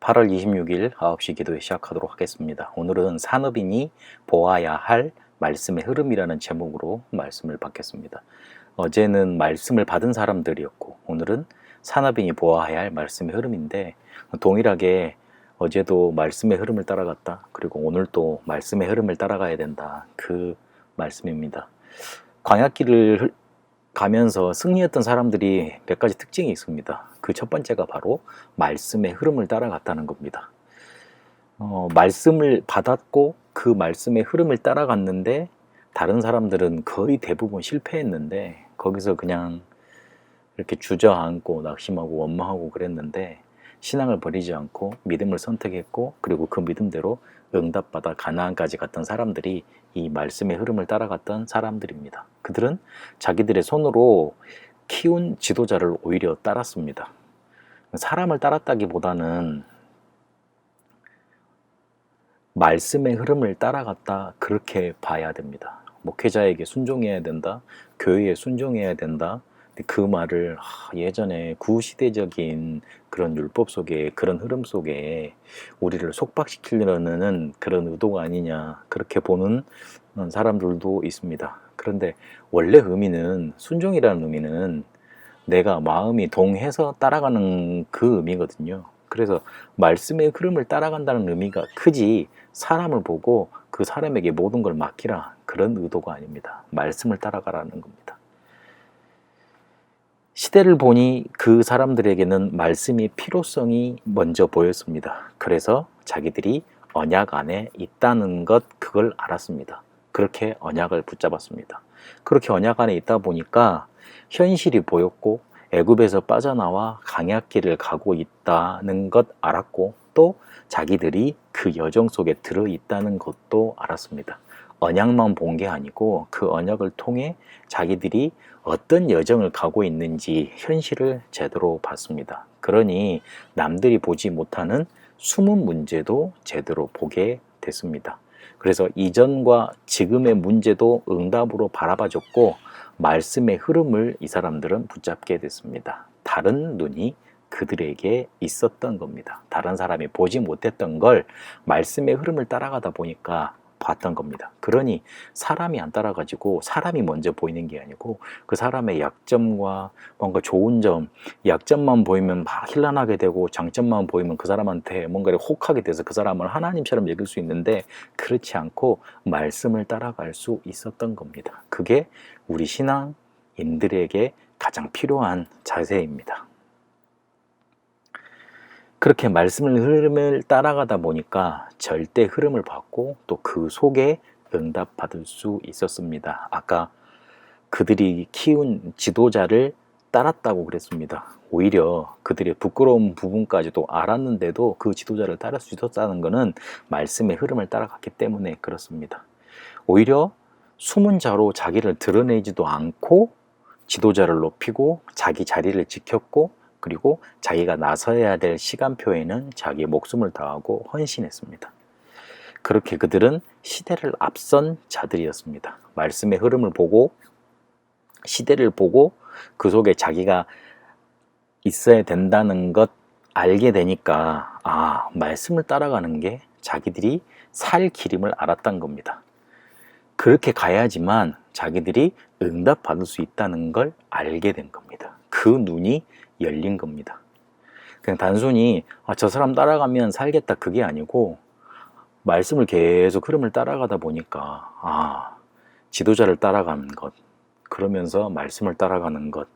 8월 26일 9시 기도회 시작하도록 하겠습니다. 오늘은 산업인이 보아야 할 말씀의 흐름이라는 제목으로 말씀을 받겠습니다. 어제는 말씀을 받은 사람들이었고 오늘은 산업인이 보아야 할 말씀의 흐름인데, 동일하게 어제도 말씀의 흐름을 따라갔다, 그리고 오늘도 말씀의 흐름을 따라가야 된다, 그 말씀입니다. 광야길을 가면서 승리했던 사람들이 몇 가지 특징이 있습니다. 그 첫 번째가 바로 말씀의 흐름을 따라갔다는 겁니다. 말씀을 받았고 그 말씀의 흐름을 따라갔는데, 다른 사람들은 거의 대부분 실패했는데 거기서 그냥 이렇게 주저앉고 낙심하고 원망하고 그랬는데, 신앙을 버리지 않고 믿음을 선택했고, 그리고 그 믿음대로 응답받아 가나안까지 갔던 사람들이 이 말씀의 흐름을 따라갔던 사람들입니다. 그들은 자기들의 손으로 키운 지도자를 오히려 따랐습니다. 사람을 따랐다기보다는 말씀의 흐름을 따라갔다, 그렇게 봐야 됩니다. 목회자에게 순종해야 된다, 교회에 순종해야 된다, 그 말을 예전에 구시대적인 그런 율법 속에, 그런 흐름 속에 우리를 속박시키려는 그런 의도가 아니냐, 그렇게 보는 사람들도 있습니다. 그런데 원래 의미는, 순종이라는 의미는 내가 마음이 동해서 따라가는 그 의미거든요. 그래서 말씀의 흐름을 따라간다는 의미가 크지, 사람을 보고 그 사람에게 모든 걸 맡기라, 그런 의도가 아닙니다. 말씀을 따라가라는 겁니다. 시대를 보니 그 사람들에게는 말씀의 필요성이 먼저 보였습니다. 그래서 자기들이 언약 안에 있다는 것, 그걸 알았습니다. 그렇게 언약을 붙잡았습니다. 그렇게 언약 안에 있다 보니까 현실이 보였고, 애굽에서 빠져나와 광야길을 가고 있다는 것 알았고, 또 자기들이 그 여정 속에 들어있다는 것도 알았습니다. 언약만 본 게 아니고 그 언약을 통해 자기들이 어떤 여정을 가고 있는지 현실을 제대로 봤습니다. 그러니 남들이 보지 못하는 숨은 문제도 제대로 보게 됐습니다. 그래서 이전과 지금의 문제도 응답으로 바라봐줬고, 말씀의 흐름을 이 사람들은 붙잡게 됐습니다. 다른 눈이 그들에게 있었던 겁니다. 다른 사람이 보지 못했던 걸 말씀의 흐름을 따라가다 보니까 봤던 겁니다. 그러니 사람이 안 따라가지고, 사람이 먼저 보이는 게 아니고 그 사람의 약점과 뭔가 좋은 점, 약점만 보이면 막 hir난하게 되고, 장점만 보이면 그 사람한테 뭔가를 혹하게 돼서 그 사람을 하나님처럼 여길 수 있는데, 그렇지 않고 말씀을 따라갈 수 있었던 겁니다. 그게 우리 신앙인들에게 가장 필요한 자세입니다. 그렇게 말씀의 흐름을 따라가다 보니까 절대 흐름을 받고, 또 그 속에 응답받을 수 있었습니다. 아까 그들이 키운 지도자를 따랐다고 그랬습니다. 오히려 그들의 부끄러운 부분까지도 알았는데도 그 지도자를 따를 수 있었다는 것은 말씀의 흐름을 따라갔기 때문에 그렇습니다. 오히려 숨은 자로 자기를 드러내지도 않고 지도자를 높이고 자기 자리를 지켰고, 그리고 자기가 나서야 될 시간표에는 자기의 목숨을 다하고 헌신했습니다. 그렇게 그들은 시대를 앞선 자들이었습니다. 말씀의 흐름을 보고, 시대를 보고, 그 속에 자기가 있어야 된다는 것 알게 되니까, 말씀을 따라가는 게 자기들이 살 길임을 알았던 겁니다. 그렇게 가야지만 자기들이 응답받을 수 있다는 걸 알게 된 겁니다. 그 눈이 열린 겁니다. 그냥 단순히 저 사람 따라가면 살겠다, 그게 아니고, 말씀을 계속 흐름을 따라가다 보니까 지도자를 따라가는 것, 그러면서 말씀을 따라가는 것,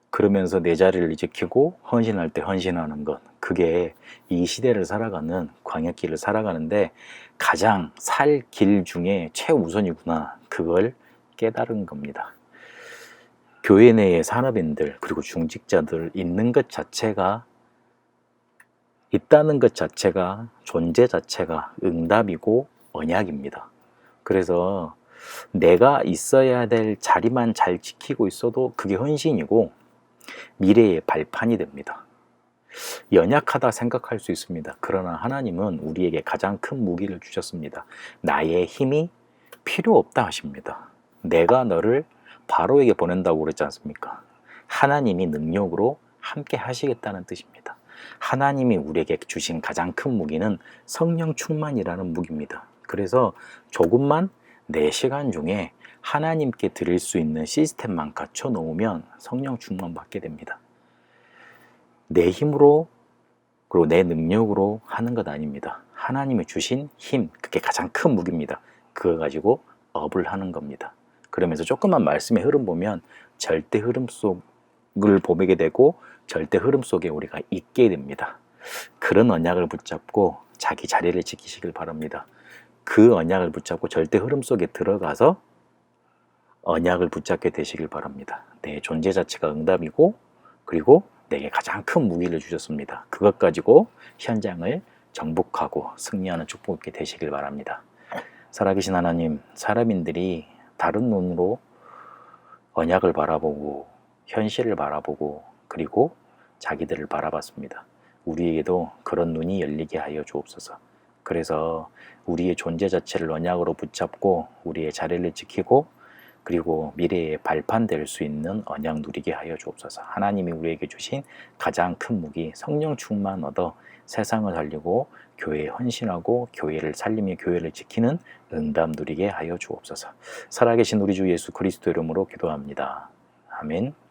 그러면서 내 자리를 지키고 헌신할 때 헌신하는 것, 그게 이 시대를 살아가는, 광야길을 살아가는데 가장 살 길 중에 최우선이구나, 그걸 깨달은 겁니다. 교회 내의 산업인들, 그리고 중직자들 있는 것 자체가, 있다는 것 자체가, 존재 자체가 응답이고 언약입니다. 그래서 내가 있어야 될 자리만 잘 지키고 있어도 그게 헌신이고 미래의 발판이 됩니다. 연약하다 생각할 수 있습니다. 그러나 하나님은 우리에게 가장 큰 무기를 주셨습니다. 나의 힘이 필요 없다 하십니다. 내가 너를 바로에게 보낸다고 그랬지 않습니까? 하나님이 능력으로 함께 하시겠다는 뜻입니다. 하나님이 우리에게 주신 가장 큰 무기는 성령 충만이라는 무기입니다. 그래서 조금만 내 시간 중에 하나님께 드릴 수 있는 시스템만 갖춰 놓으면 성령 충만 받게 됩니다. 내 힘으로 그리고 내 능력으로 하는 것 아닙니다. 하나님이 주신 힘, 그게 가장 큰 무기입니다. 그거 가지고 업을 하는 겁니다. 그러면서 조금만 말씀의 흐름 보면 절대 흐름 속을 보게 되고 절대 흐름 속에 우리가 있게 됩니다. 그런 언약을 붙잡고 자기 자리를 지키시길 바랍니다. 그 언약을 붙잡고 절대 흐름 속에 들어가서 언약을 붙잡게 되시길 바랍니다. 내 존재 자체가 응답이고 그리고 내게 가장 큰 무기를 주셨습니다. 그것 가지고 현장을 정복하고 승리하는 축복이 되시길 바랍니다. 살아계신 하나님, 사람인들이 다른 눈으로 언약을 바라보고 현실을 바라보고 그리고 자기들을 바라봤습니다. 우리에게도 그런 눈이 열리게 하여 주옵소서. 그래서 우리의 존재 자체를 언약으로 붙잡고 우리의 자리를 지키고 그리고 미래에 발판될 수 있는 언약 누리게 하여 주옵소서. 하나님이 우리에게 주신 가장 큰 무기 성령 충만 얻어 세상을 살리고 교회에 헌신하고 교회를 살리며 교회를 지키는 응답 누리게 하여 주옵소서. 살아계신 우리 주 예수 그리스도 이름으로 기도합니다. 아멘.